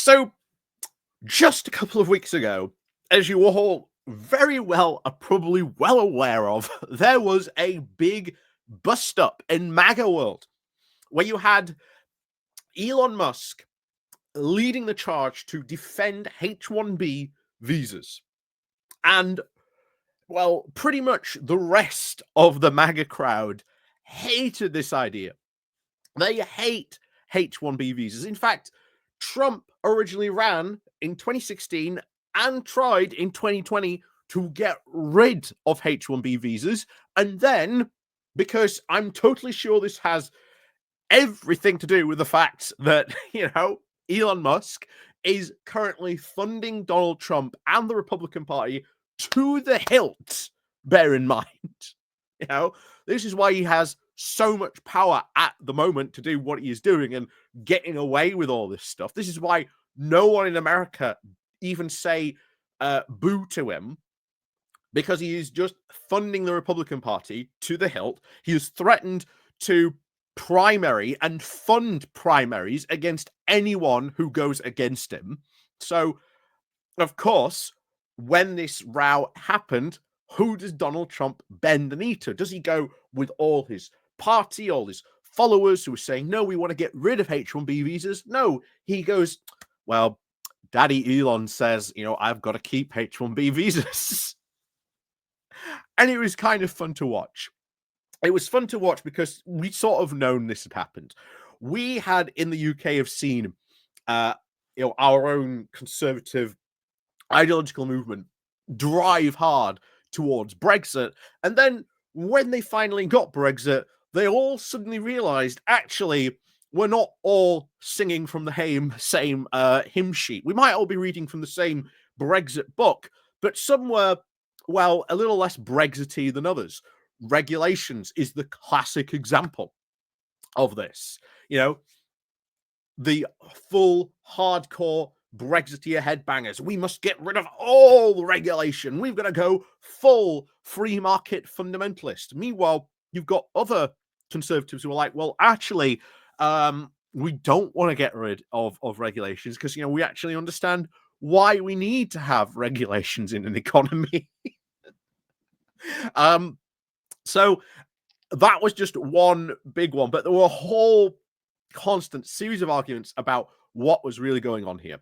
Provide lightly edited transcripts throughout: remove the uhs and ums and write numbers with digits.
So, just a couple of weeks ago, as you all very well are probably well aware of, there was a big bust up in MAGA world where you had Elon Musk leading the charge to defend H-1B visas. And, well, pretty much the rest of the MAGA crowd hated this idea. They hate H-1B visas. In fact, Trump originally ran in 2016 and tried in 2020 to get rid of H-1B visas. And then, because I'm totally sure this has everything to do with the fact that, Elon Musk is currently funding Donald Trump and the Republican Party to the hilt, bear in mind. This is why he has so much power at the moment to do what he is doing and getting away with all this stuff. This is why no one in America even say boo to him, because he is just funding the Republican Party to the hilt. He has threatened to primary and fund primaries against anyone who goes against him. So, of course, when this row happened, who does Donald Trump bend the knee to? Does he go with all his party, all his followers who are saying, no, we want to get rid of H-1B visas? No, he goes, well, Daddy Elon says, I've got to keep H-1B visas. And it was kind of fun to watch. It was fun to watch because we sort of known this had happened. We had in the UK have seen, our own conservative ideological movement drive hard towards Brexit. And then when they finally got Brexit, they all suddenly realized, actually, we're not all singing from the same hymn sheet. We might all be reading from the same Brexit book, but some were, well, a little less Brexity than others. Regulations is the classic example of this. The full hardcore Brexiteer headbangers. We must get rid of all the regulation. We've got to go full free market fundamentalist. Meanwhile, you've got other conservatives who are like, well, actually, we don't want to get rid of regulations because, we actually understand why we need to have regulations in an economy. So that was just one big one, but there were a whole constant series of arguments about what was really going on here.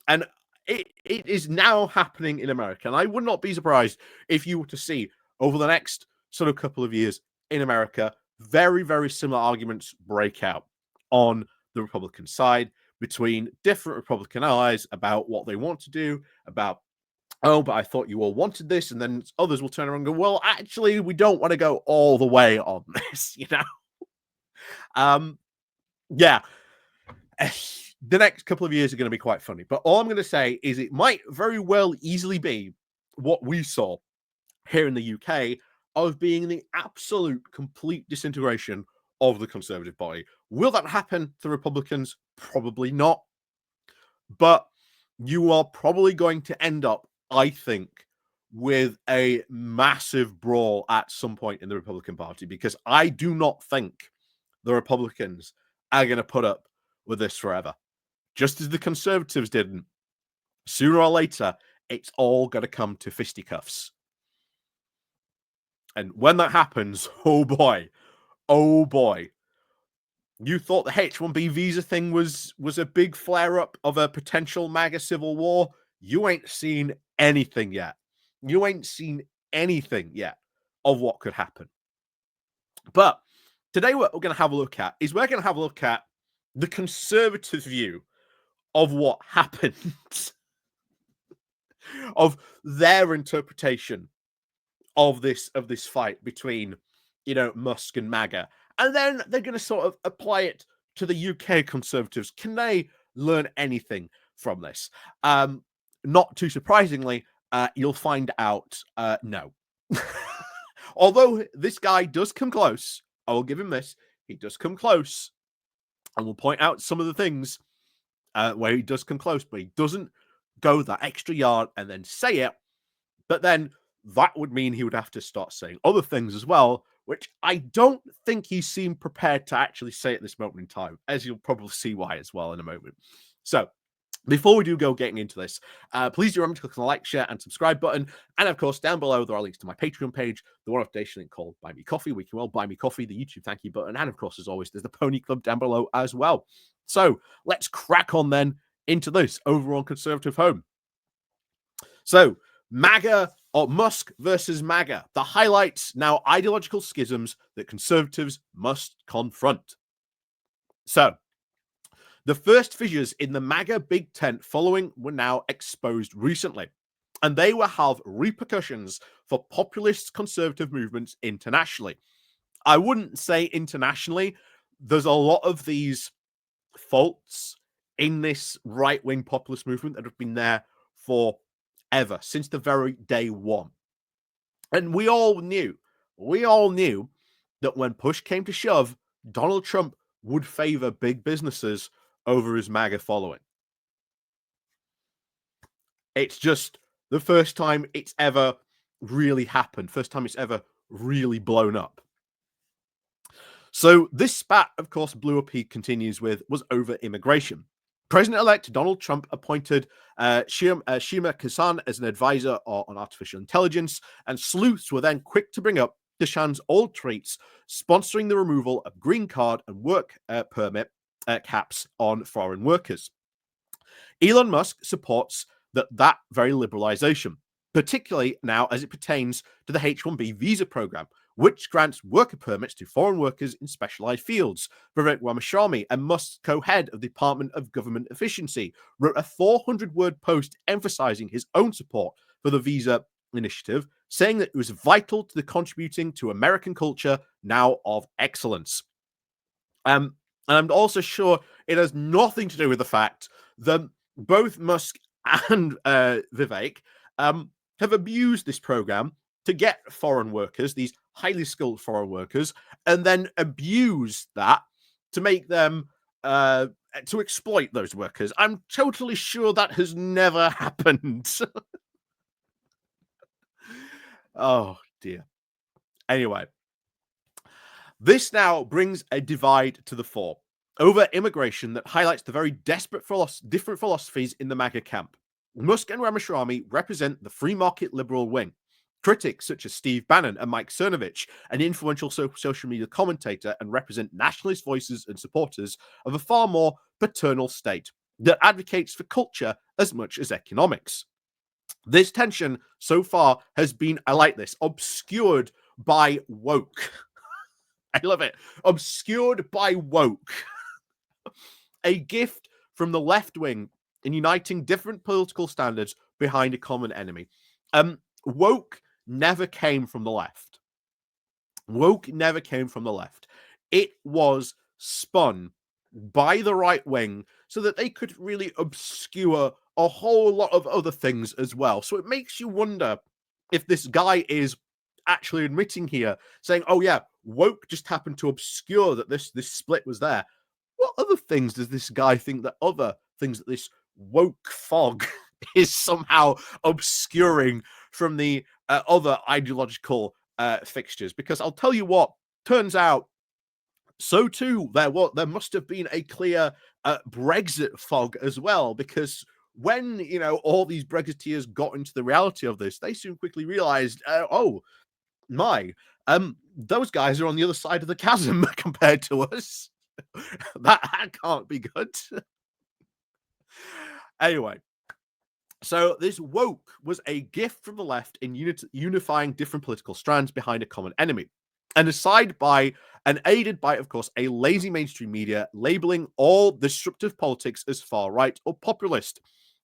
And it is now happening in America. And I would not be surprised if you were to see over the next sort of couple of years in America, very, very similar arguments break out on the Republican side between different Republican allies about what they want to do, about, oh, but I thought you all wanted this. And then others will turn around and go, well, actually, we don't want to go all the way on this, Yeah. The next couple of years are going to be quite funny. But all I'm going to say is it might very well easily be what we saw here in the UK of being the absolute complete disintegration of the Conservative Party. Will that happen to Republicans? Probably not. But you are probably going to end up, I think, with a massive brawl at some point in the Republican Party, because I do not think the Republicans are going to put up with this forever. Just as the Conservatives didn't. Sooner or later, it's all going to come to fisticuffs. And when that happens, oh boy. You thought the H-1B visa thing was a big flare-up of a potential MAGA civil war? You ain't seen anything yet. You ain't seen anything yet of what could happen. But today what we're going to have a look at is the conservative view of what happened, of their interpretation of this fight between, Musk and MAGA. And then they're going to sort of apply it to the UK conservatives. Can they learn anything from this? Not too surprisingly, you'll find out no. Although this guy does come close, I will give him this. He does come close. And we'll point out some of the things where he does come close, but he doesn't go that extra yard and then say it. But then that would mean he would have to start saying other things as well, which I don't think he seemed prepared to actually say at this moment in time, as you'll probably see why as well in a moment. So Before we do go getting into this, please do remember to click on the like, share, and subscribe button. And of course, down below, there are links to my Patreon page, the one-off donation link called Buy Me Coffee, where you can well buy me coffee, the YouTube thank you button, and of course, as always, there's the Pony Club down below as well. So let's crack on then into this over on Conservative Home. So MAGA or Musk versus MAGA, the highlights, now ideological schisms that conservatives must confront. So the first fissures in the MAGA big tent following were now exposed recently, and they will have repercussions for populist conservative movements internationally. I wouldn't say internationally. There's a lot of these faults in this right-wing populist movement that have been there forever, since the very day one. And we all knew that when push came to shove, Donald Trump would favor big businesses over his MAGA following. It's just the first time it's ever really happened, first time it's ever really blown up. So this spat, of course, blew up, he continues with, was over immigration. President-elect Donald Trump appointed Shima Kazan as an advisor on artificial intelligence, and sleuths were then quick to bring up Deshaun's old traits, sponsoring the removal of green card and work permit caps on foreign workers. Elon Musk supports that very liberalization, particularly now as it pertains to the H-1B visa program, which grants worker permits to foreign workers in specialized fields. Vivek Ramaswamy, and Musk's co-head of the Department of Government Efficiency, wrote a 400-word post emphasizing his own support for the visa initiative, saying that it was vital to the contributing to American culture now of excellence. And I'm also sure it has nothing to do with the fact that both Musk and Vivek have abused this program to get foreign workers, these highly skilled foreign workers, and then abuse that to make them to exploit those workers. I'm totally sure that has never happened. Oh dear. Anyway, this now brings a divide to the fore over immigration that highlights the very different philosophies in the MAGA camp. Musk and Ramaswamy represent the free market liberal wing. Critics such as Steve Bannon and Mike Cernovich, an influential social media commentator, and represent nationalist voices and supporters of a far more paternal state that advocates for culture as much as economics. This tension so far has been, I like this, obscured by woke. I love it. Obscured by woke. A gift from the left wing in uniting different political standards behind a common enemy. Woke never came from the left. Woke never came from the left. It was spun by the right wing so that they could really obscure a whole lot of other things as well. So it makes you wonder if this guy is actually admitting here, saying, oh yeah, woke just happened to obscure that this split was there. What other things does this guy think that other things that this woke fog is somehow obscuring from the other ideological fixtures? Because I'll tell you what, turns out so too there must have been a clear Brexit fog as well, because when all these Brexiteers got into the reality of this, they soon quickly realized, oh my, those guys are on the other side of the chasm compared to us. that can't be good. Anyway, so this woke was a gift from the left in unifying different political strands behind a common enemy, and aided by, of course, a lazy mainstream media labeling all disruptive politics as far right or populist,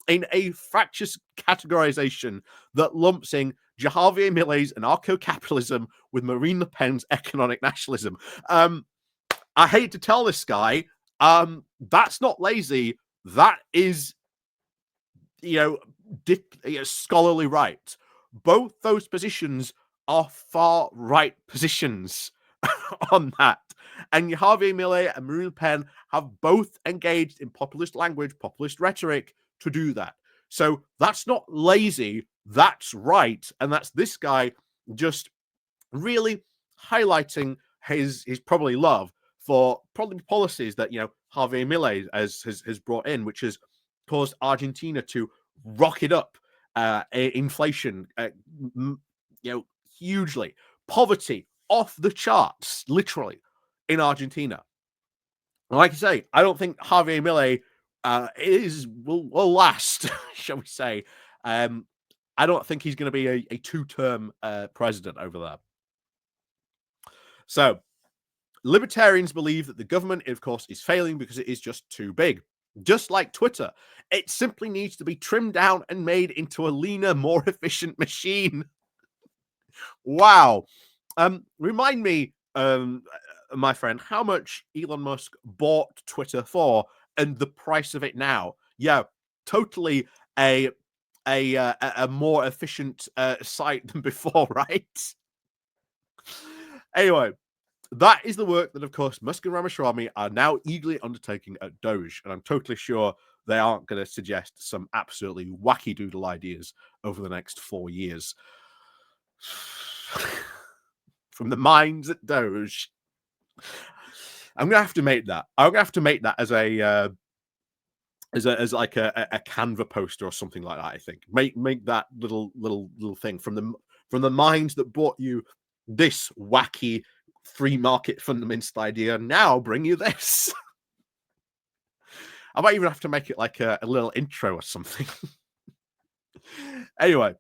in a fractious categorization that lumps in Javier Milei's anarcho-capitalism with Marine Le Pen's economic nationalism. I hate to tell this guy, that's not lazy. That is, scholarly right. Both those positions are far right positions on that. And Javier Milei and Marine Le Pen have both engaged in populist language, populist rhetoric to do that. So that's not lazy. That's right. And that's this guy just really highlighting his probably love for probably policies that Javier Milei has brought in, which is caused Argentina to rocket up inflation, hugely. Poverty off the charts, literally, in Argentina. And like I say, I don't think Javier Milei will last, shall we say. I don't think he's going to be a two-term president over there. So, libertarians believe that the government, of course, is failing because it is just too big. Just like Twitter, it simply needs to be trimmed down and made into a leaner, more efficient machine. Wow. Remind me, my friend, how much Elon Musk bought Twitter for and the price of it now. Yeah, totally a more efficient site than before, right? Anyway, that is the work that, of course, Musk and Ramaswamy are now eagerly undertaking at Doge, and I'm totally sure they aren't going to suggest some absolutely wacky doodle ideas over the next 4 years. From the minds at Doge. I'm gonna have to make that. I'm gonna have to make that as a like a Canva poster or something like that. I think make that little thing from the minds that bought you this wacky free market fundamentalist idea. Now bring you this. I might even have to make it like a little intro or something. Anyway.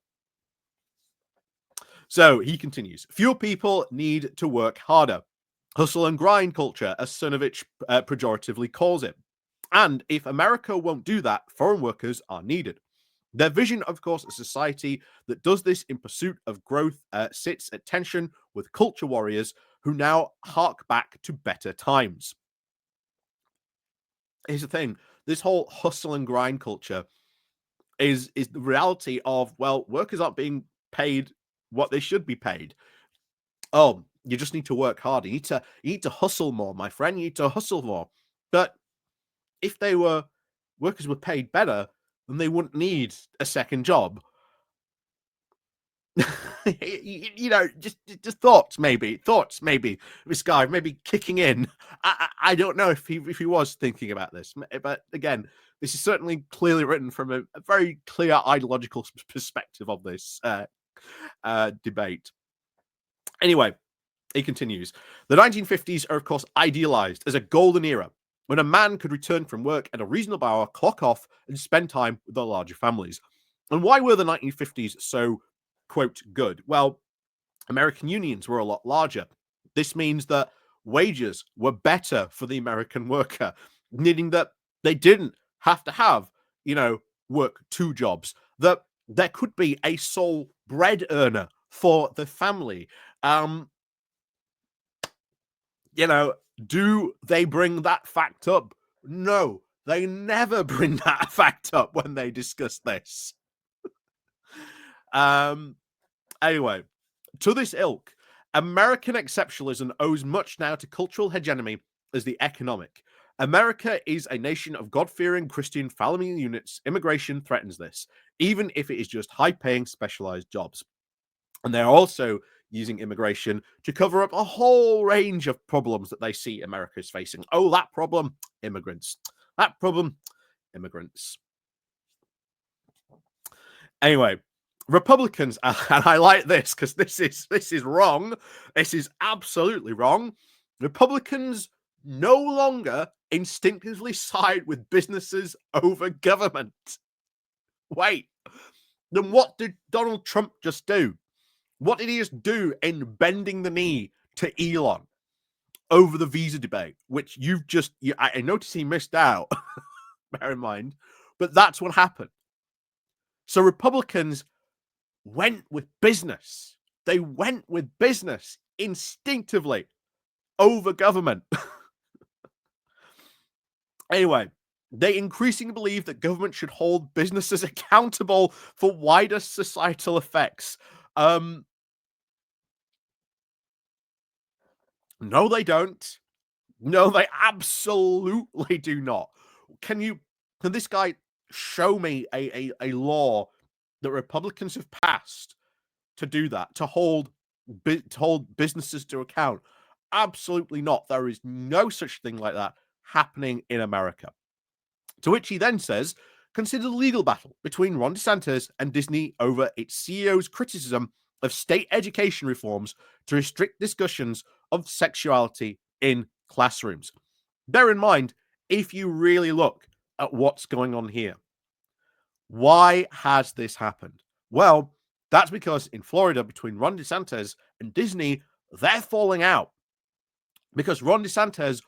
So he continues. Fewer people need to work harder. Hustle and grind culture, as Cernovich pejoratively calls it. And if America won't do that, foreign workers are needed. Their vision, of course, a society that does this in pursuit of growth sits at tension with culture warriors who now hark back to better times. Here's the thing. This whole hustle and grind culture is the reality of, well, workers aren't being paid what they should be paid. Oh, you just need to work harder. You need to hustle more, my friend. You need to hustle more. But if workers were paid better, then they wouldn't need a second job. Just thoughts maybe. This guy maybe kicking in. I don't know if he was thinking about this, but again, this is certainly clearly written from a very clear ideological perspective of this debate. Anyway, he continues. The 1950s are, of course, idealized as a golden era when a man could return from work at a reasonable hour, clock off, and spend time with their larger families. And why were the 1950s so, quote, good? Well, American unions were a lot larger. This means that wages were better for the American worker, meaning that they didn't have to have, work two jobs, that there could be a sole bread earner for the family. Do they bring that fact up? No, they never bring that fact up when they discuss this. Anyway, to this ilk, American exceptionalism owes much now to cultural hegemony as the economic. America is a nation of God-fearing Christian family units. Immigration threatens this, even if it is just high-paying specialized jobs. And they're also using immigration to cover up a whole range of problems that they see America is facing. Oh, that problem, immigrants. That problem, immigrants. Anyway, Republicans, and I like this because this is wrong. This is absolutely wrong. Republicans no longer instinctively side with businesses over government. Wait, then what did Donald Trump just do? What did he just do in bending the knee to Elon over the visa debate, which I noticed he missed out, bear in mind, but that's what happened. So Republicans went with business. They went with business instinctively over government. Anyway, they increasingly believe that government should hold businesses accountable for wider societal effects. No, they don't. No, they absolutely do not. Can this guy show me a law that Republicans have passed to do that, to hold businesses to account? Absolutely not. There is no such thing like that happening in America. To which he then says, consider the legal battle between Ron DeSantis and Disney over its CEO's criticism of state education reforms to restrict discussions of sexuality in classrooms. Bear in mind, if you really look at what's going on here, why has this happened? Well, that's because in Florida, between Ron DeSantis and Disney, they're falling out because Ron DeSantis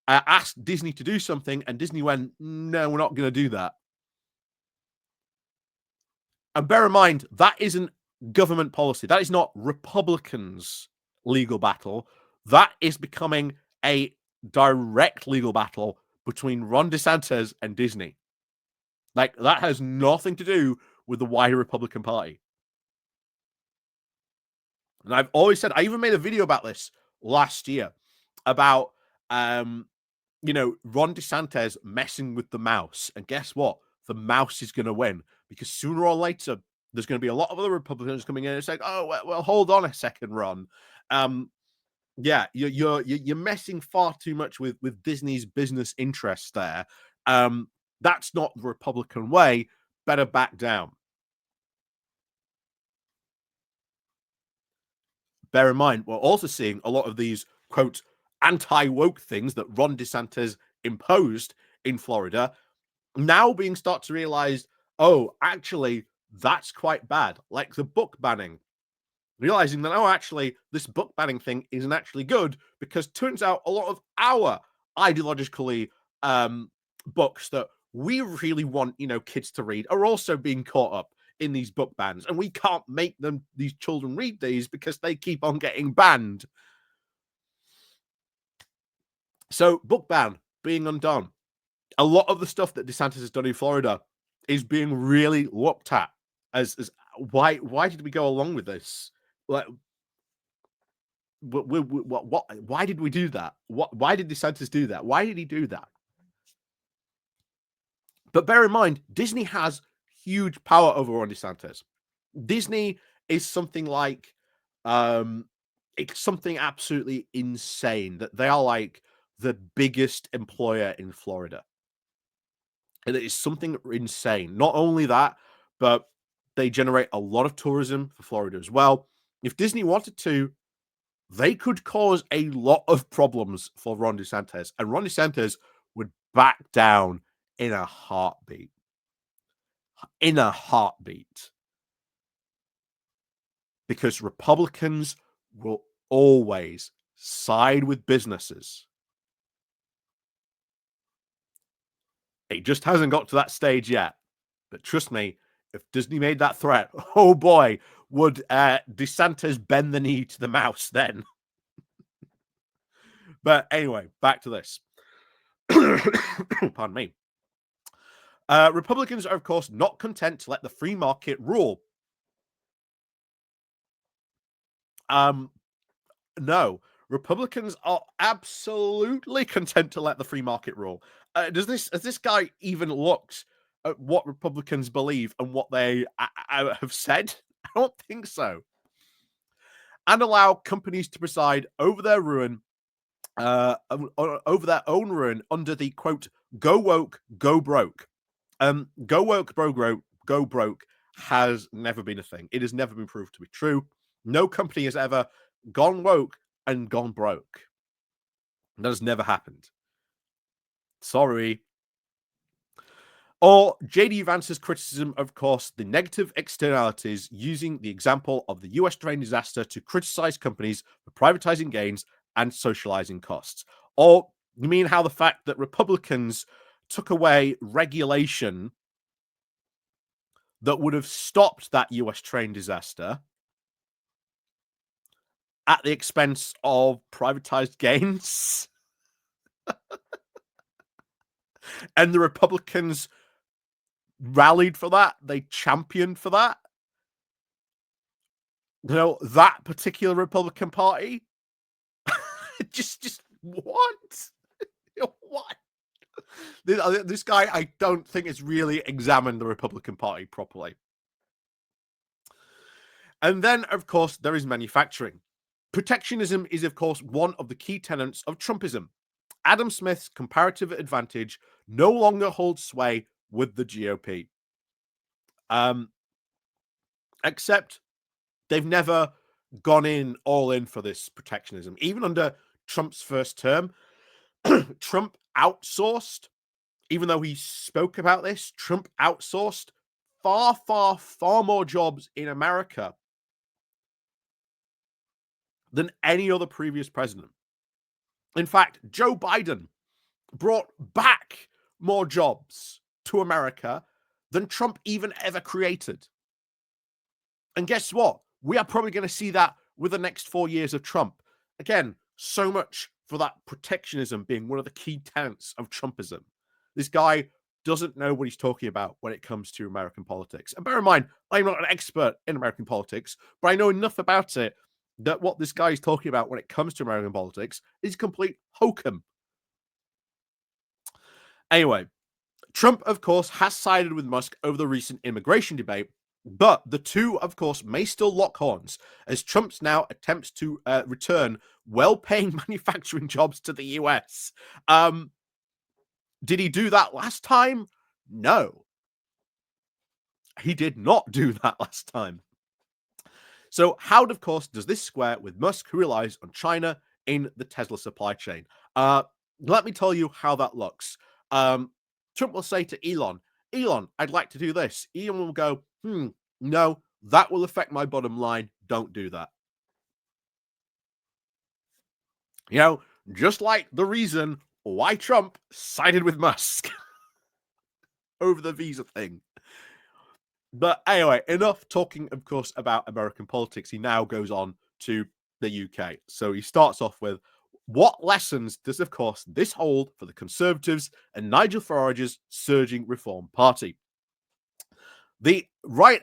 asked Disney to do something, and Disney went, "No, we're not going to do that." And bear in mind, that isn't government policy. That is not Republicans' legal battle. That is becoming a direct legal battle between Ron DeSantis and Disney. Like, that has nothing to do with the wider Republican Party. And I've always said, I even made a video about this last year about, Ron DeSantis messing with the mouse. And guess what? The mouse is going to win because sooner or later, there's going to be a lot of other Republicans coming in and saying, "Oh, well, hold on a second, Ron. Yeah, you're messing far too much with Disney's business interests there. That's not the Republican way. Better back down." Bear in mind, we're also seeing a lot of these, quote, anti-woke things that Ron DeSantis imposed in Florida now being start to realize, oh, actually, that's quite bad. Like the book banning, realizing that, oh, actually, this book banning thing isn't actually good because turns out a lot of our ideologically books that we really want, kids to read are also being caught up in these book bans, and we can't make these children read these because they keep on getting banned. So book ban being undone. A lot of the stuff that DeSantis has done in Florida is being really looked at as why did we go along with this? Like, what why did we do that? Why did DeSantis do that? Why did he do that? But bear in mind, Disney has huge power over Ron DeSantis. Disney is something like, it's something absolutely insane that they are like the biggest employer in Florida. And it is something insane. Not only that, but they generate a lot of tourism for Florida as well. If Disney wanted to, they could cause a lot of problems for Ron DeSantis, and Ron DeSantis would back down in a heartbeat. In a heartbeat. Because Republicans will always side with businesses. It just hasn't got to that stage yet. But trust me, if Disney made that threat, oh boy, would DeSantis bend the knee to the mouse then. But anyway, back to this. Pardon me. Republicans are, of course, not content to let the free market rule. No, Republicans are absolutely content to let the free market rule. Has this guy even looked at what Republicans believe and what they have said? I don't think so. And allow companies to preside over their ruin, over their own ruin under the quote, "Go woke, go broke." Go woke, go broke has never been a thing. It has never been proved to be true. No company has ever gone woke and gone broke. That has never happened. Sorry. Or J.D. Vance's criticism, of course, the negative externalities, using the example of the US train disaster to criticize companies for privatizing gains and socializing costs. Or you mean how the fact that Republicans took away regulation that would have stopped that US train disaster at the expense of privatized gains? And the Republicans rallied for that. They championed for that. That particular Republican Party. just what? What? This guy, I don't think has really examined the Republican Party properly. And then, of course, there is manufacturing. Protectionism is, of course, one of the key tenets of Trumpism. Adam Smith's comparative advantage no longer holds sway with the GOP. Except they've never gone in all in for this protectionism. Even under Trump's first term, Trump outsourced, even though he spoke about this, Trump outsourced far, far, far more jobs in America than any other previous president. In fact, Joe Biden brought back more jobs to America than Trump even ever created. And guess what? We are probably going to see that with the next 4 years of Trump. Again, so much for that protectionism being one of the key tenets of Trumpism. This guy doesn't know what he's talking about when it comes to American politics. And bear in mind, I'm not an expert in American politics, but I know enough about it that what this guy is talking about when it comes to American politics is complete hokum. Anyway, Trump, of course, has sided with Musk over the recent immigration debate, but the two, of course, may still lock horns as Trump's now attempts to return well-paying manufacturing jobs to the US. Did he do that last time? No. He did not do that last time. So how, of course, does this square with Musk, who relies on China in the Tesla supply chain? Let me tell you how that looks. Trump will say to Elon, I'd like to do this. Elon will go, no, that will affect my bottom line. Don't do that. You know, just like the reason why Trump sided with Musk over the visa thing. But anyway, enough talking, of course, about American politics. He now goes on to the UK. So he starts off with, what lessons does, of course, this hold for the Conservatives and Nigel Farage's surging Reform Party? The right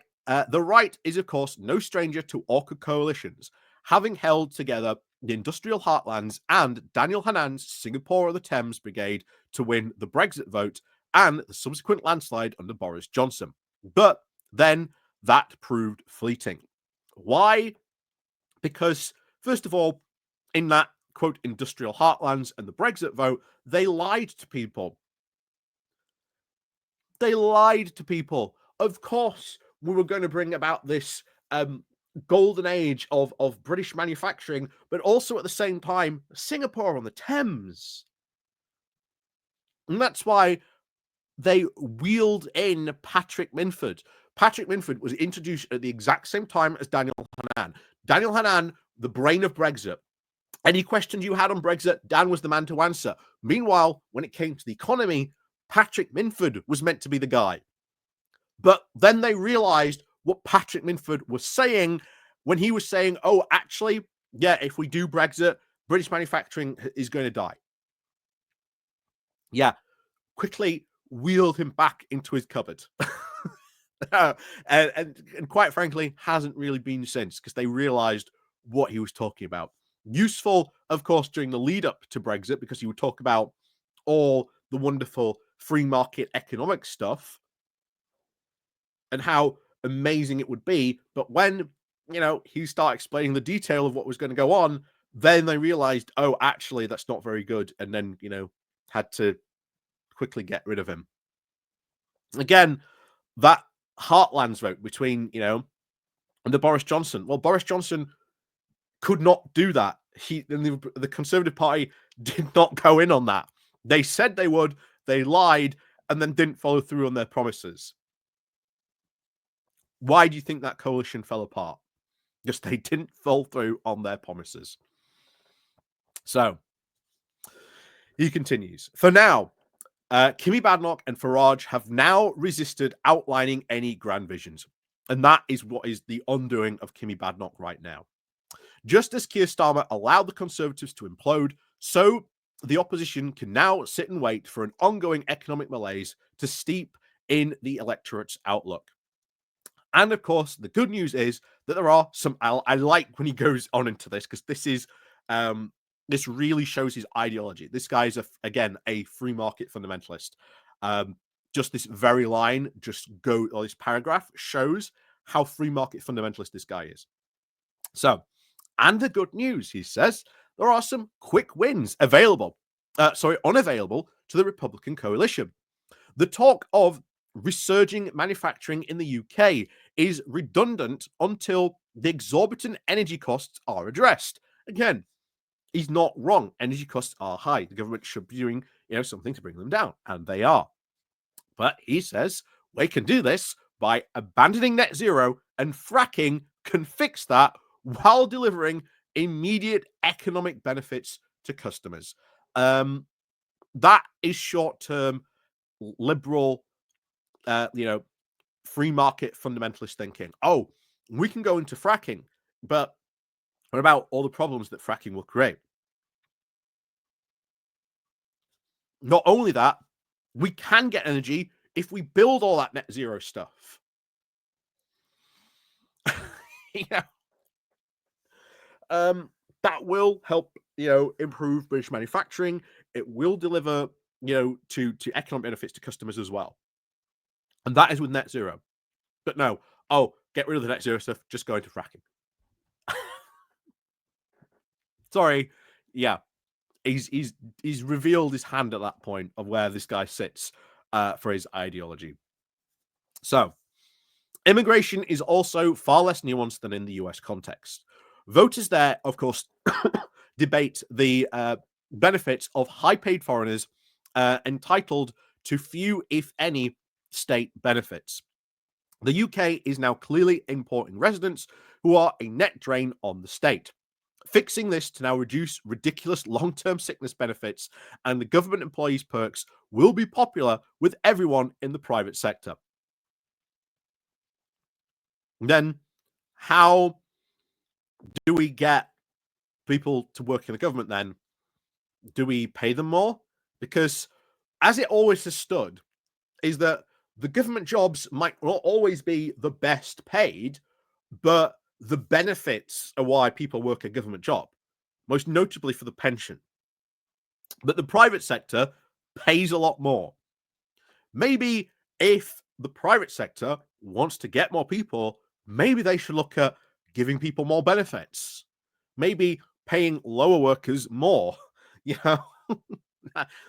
is, of course, no stranger to awkward coalitions, having held together the industrial heartlands and Daniel Hannan's Singapore on the Thames brigade to win the Brexit vote and the subsequent landslide under Boris Johnson. But then that proved fleeting. Why? Because, first of all, in that, quote, industrial heartlands and the Brexit vote, they lied to people. Of course, we were going to bring about this golden age of British manufacturing, but also at the same time, Singapore on the Thames. And that's why they wheeled in Patrick Minford. Patrick Minford was introduced at the exact same time as Daniel Hannan. Daniel Hannan, the brain of Brexit. Any questions you had on Brexit, Dan was the man to answer. Meanwhile, when it came to the economy, Patrick Minford was meant to be the guy. But then they realized what Patrick Minford was saying when he was saying, oh, actually, yeah, if we do Brexit, British manufacturing is going to die. Yeah, quickly wheeled him back into his cupboard. and quite frankly, hasn't really been since, because they realized what he was talking about. Useful, of course, during the lead up to Brexit, because he would talk about all the wonderful free market economic stuff and how amazing it would be. But when, he started explaining the detail of what was going to go on, then they realized, oh, actually, that's not very good. And then, had to quickly get rid of him. Again, that heartlands vote between, and the Boris Johnson. Well, Boris Johnson could not do that. The Conservative Party did not go in on that. They said they would, they lied, and then didn't follow through on their promises. Why do you think that coalition fell apart? Because they didn't follow through on their promises. So, he continues. For now, Kimmy Badenoch and Farage have now resisted outlining any grand visions. And that is what is the undoing of Kimmy Badenoch right now. Just as Keir Starmer allowed the Conservatives to implode, so the opposition can now sit and wait for an ongoing economic malaise to steep in the electorate's outlook. And of course, the good news is that there are some. I like when he goes on into this, because this is this really shows his ideology. This guy is again a free market fundamentalist. Just this very line, or this paragraph shows how free market fundamentalist this guy is. So, and the good news, he says, there are some quick wins unavailable to the Republican coalition. The talk of resurging manufacturing in the UK is redundant until the exorbitant energy costs are addressed. Again, he's not wrong. Energy costs are high. The government should be doing, something to bring them down, and they are. But he says we can do this by abandoning net zero, and fracking can fix that while delivering immediate economic benefits to customers. That is short-term liberal, free market fundamentalist thinking. Oh, we can go into fracking, but what about all the problems that fracking will create? Not only that, we can get energy if we build all that net zero stuff. Yeah. That will help, improve British manufacturing. It will deliver, to economic benefits to customers as well. And that is with net zero. But no, get rid of the net zero stuff, just go into fracking. Sorry. Yeah. He's revealed his hand at that point of where this guy sits for his ideology. So, immigration is also far less nuanced than in the US context. Voters there, of course, debate the benefits of high-paid foreigners entitled to few, if any, state benefits. The UK is now clearly importing residents who are a net drain on the state. Fixing this to now reduce ridiculous long-term sickness benefits and the government employees' perks will be popular with everyone in the private sector. Then, how do we get people to work in the government then? Do we pay them more? Because as it always has stood, is that the government jobs might not always be the best paid, but the benefits are why people work a government job, most notably for the pension. But the private sector pays a lot more. Maybe if the private sector wants to get more people, maybe they should look at giving people more benefits. Maybe paying lower workers more.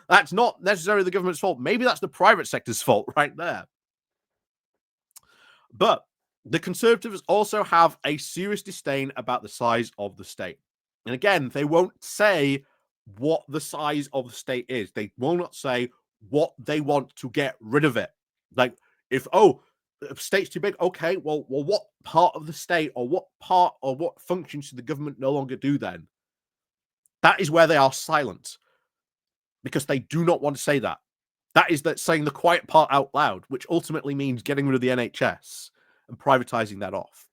That's not necessarily the government's fault. Maybe that's the private sector's fault right there. But the Conservatives also have a serious disdain about the size of the state. And again, they won't say what the size of the state is. They will not say what they want to get rid of it. Like, if state's too big, okay, well, what part of the state or what part or what functions should the government no longer do then? That is where they are silent, because they do not want to say that. That is saying the quiet part out loud, which ultimately means getting rid of the NHS and privatizing that off.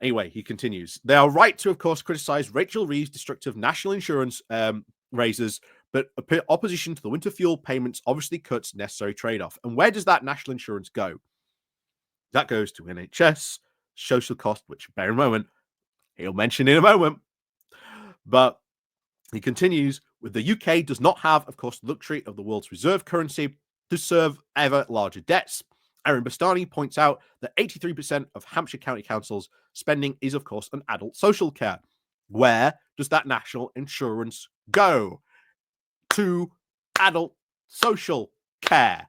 Anyway, he continues. They are right to, of course, criticize Rachel Reeves' destructive national insurance raises, but opposition to the winter fuel payments obviously cuts necessary trade-off. And where does that national insurance go? That goes to NHS, social cost, which, bear in mind, he'll mention in a moment. But he continues, with the UK does not have, of course, the luxury of the world's reserve currency to serve ever larger debts. Erin Bastani points out that 83% of Hampshire County Council's spending is, of course, on adult social care. Where does that national insurance go? To adult social care.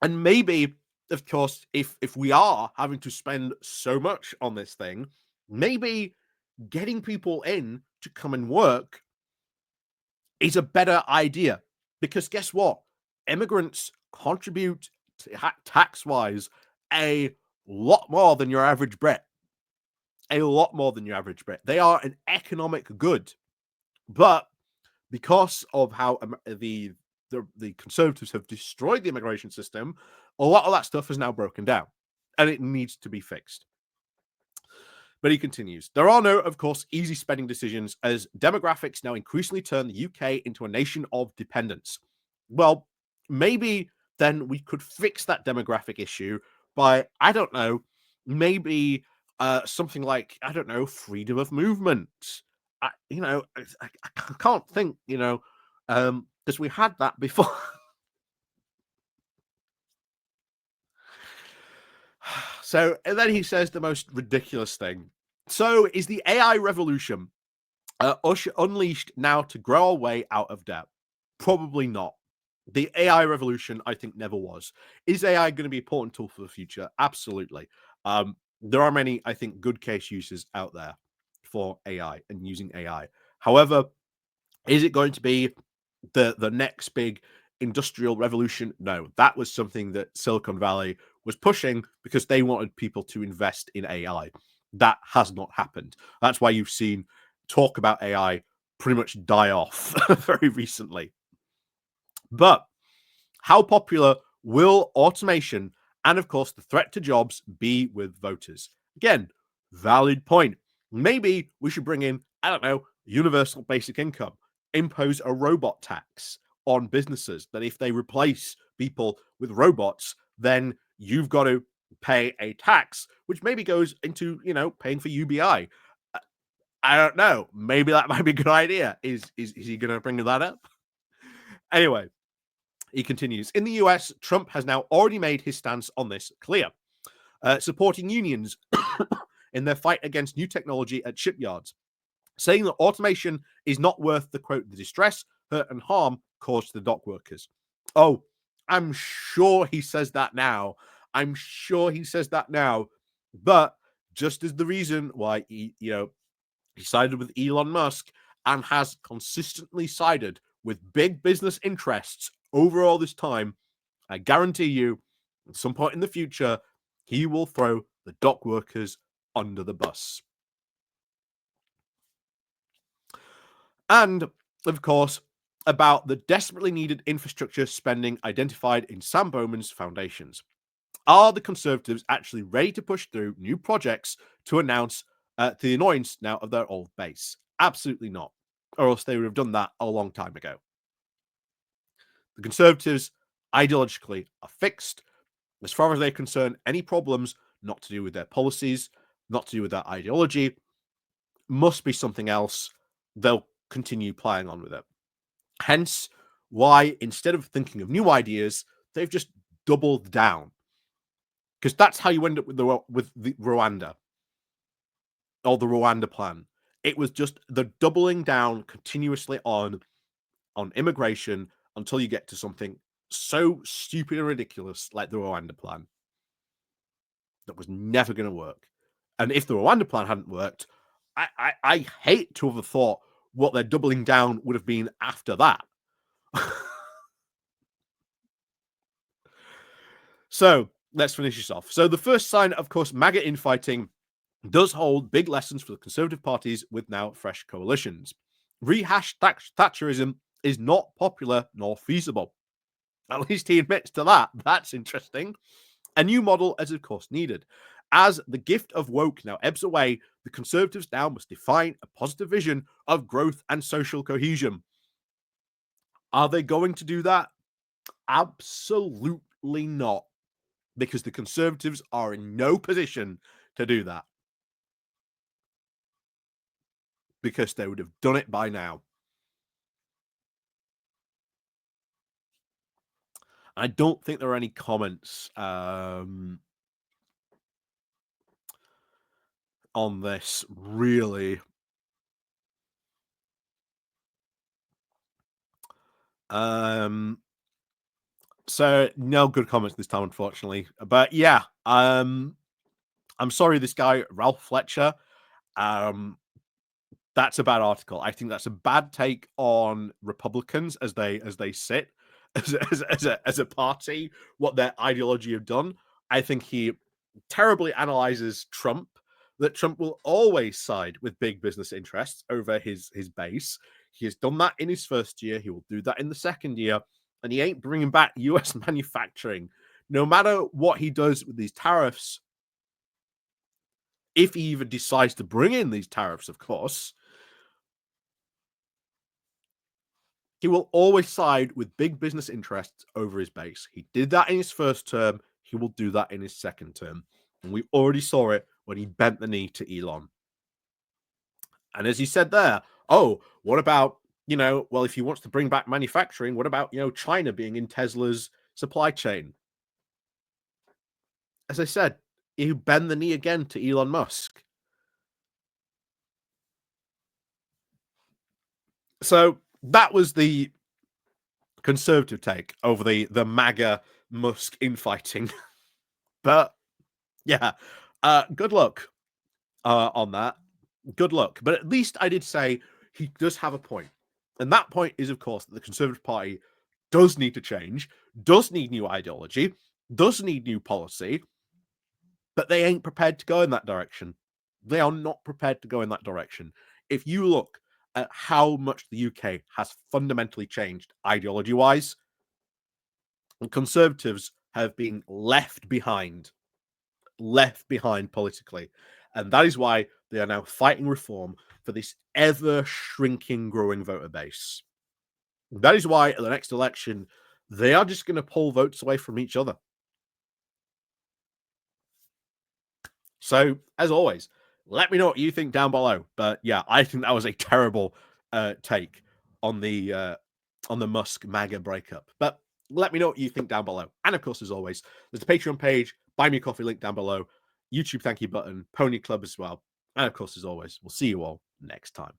And maybe, of course, if we are having to spend so much on this thing, maybe getting people in to come and work is a better idea. Because guess what? Immigrants contribute tax-wise a lot more than your average Brit. A lot more than your average Brit. They are an economic good. But because of how the Conservatives have destroyed the immigration system, a lot of that stuff is now broken down. And it needs to be fixed. But he continues, there are no, of course, easy spending decisions, as demographics now increasingly turn the UK into a nation of dependence. Well, maybe then we could fix that demographic issue by, I don't know, maybe something like, I don't know, freedom of movement. I can't think, because we had that before. So, and then he says the most ridiculous thing. So, is the AI revolution unleashed now to grow our way out of debt? Probably not. The AI revolution, I think, never was. Is AI going to be an important tool for the future? Absolutely. There are many, I think, good case uses out there for AI and using AI. However, is it going to be the next big industrial revolution? No, that was something that Silicon Valley was pushing because they wanted people to invest in AI. That has not happened. That's why you've seen talk about AI pretty much die off very recently. But how popular will automation and, of course, the threat to jobs be with voters? Again, valid point. Maybe we should bring in, I don't know, universal basic income, impose a robot tax on businesses that if they replace people with robots, then you've got to pay a tax, which maybe goes into, paying for UBI. I don't know. Maybe that might be a good idea. Is he going to bring that up? Anyway, he continues, in the US, Trump has now already made his stance on this clear, supporting unions in their fight against new technology at shipyards, saying that automation is not worth the quote, the distress, hurt, and harm caused to the dock workers. Oh, I'm sure he says that now. But just as the reason why he sided with Elon Musk and has consistently sided with big business interests over all this time, I guarantee you, at some point in the future, he will throw the dock workers under the bus. And, of course, about the desperately needed infrastructure spending identified in Sam Bowman's foundations. Are the Conservatives actually ready to push through new projects to announce to the annoyance now of their old base? Absolutely not. Or else they would have done that a long time ago. The Conservatives, ideologically, are fixed. As far as they're concerned, any problems not to do with their policies, not to do with their ideology, must be something else. They'll continue playing on with it. Hence, why instead of thinking of new ideas, they've just doubled down. Because that's how you end up with the Rwanda or the Rwanda plan. It was just the doubling down continuously on immigration until you get to something so stupid and ridiculous like the Rwanda plan that was never going to work. And if the Rwanda plan hadn't worked, I hate to have thought what their doubling down would have been after that. So let's finish this off. So the first sign, of course, MAGA infighting does hold big lessons for the Conservative parties with now fresh coalitions. Rehashed Thatcherism is not popular nor feasible. At least he admits to that. That's interesting. A new model is, of course, needed. As the gift of woke now ebbs away, the Conservatives now must define a positive vision of growth and social cohesion. Are they going to do that? Absolutely not. Because the Conservatives are in no position to do that. Because they would have done it by now. I don't think there are any comments on this, really. So no good comments this time, unfortunately. But yeah, I'm sorry, this guy Ralph Fletcher. That's a bad article. I think that's a bad take on Republicans as they sit as a party, what their ideology have done. I think he terribly analyzes Trump. That Trump will always side with big business interests over his base. He has done that in his first year. He will do that in the second year, and he ain't bringing back U.S. manufacturing, no matter what he does with these tariffs. If he even decides to bring in these tariffs, of course, he will always side with big business interests over his base. He did that in his first term. He will do that in his second term. And we already saw it when he bent the knee to Elon. And as he said there, oh, what about, well, if he wants to bring back manufacturing, what about, China being in Tesla's supply chain? As I said, he bent the knee again to Elon Musk. So that was the conservative take over the MAGA Musk infighting. But yeah, good luck on that. Good luck. But at least I did say he does have a point. And that point is, of course, that the Conservative Party does need to change, does need new ideology, does need new policy, but they ain't prepared to go in that direction. They are not prepared to go in that direction. If you look at how much the UK has fundamentally changed ideology-wise, Conservatives have been left behind politically. And that is why they are now fighting reform for this ever shrinking, growing voter base. That is why at the next election, they are just going to pull votes away from each other. So, as always, let me know what you think down below. But yeah, I think that was a terrible take on the Musk-MAGA breakup. But let me know what you think down below. And of course, as always, there's a Patreon page, buy me a coffee link down below, YouTube thank you button, Pony Club as well. And of course, as always, we'll see you all next time.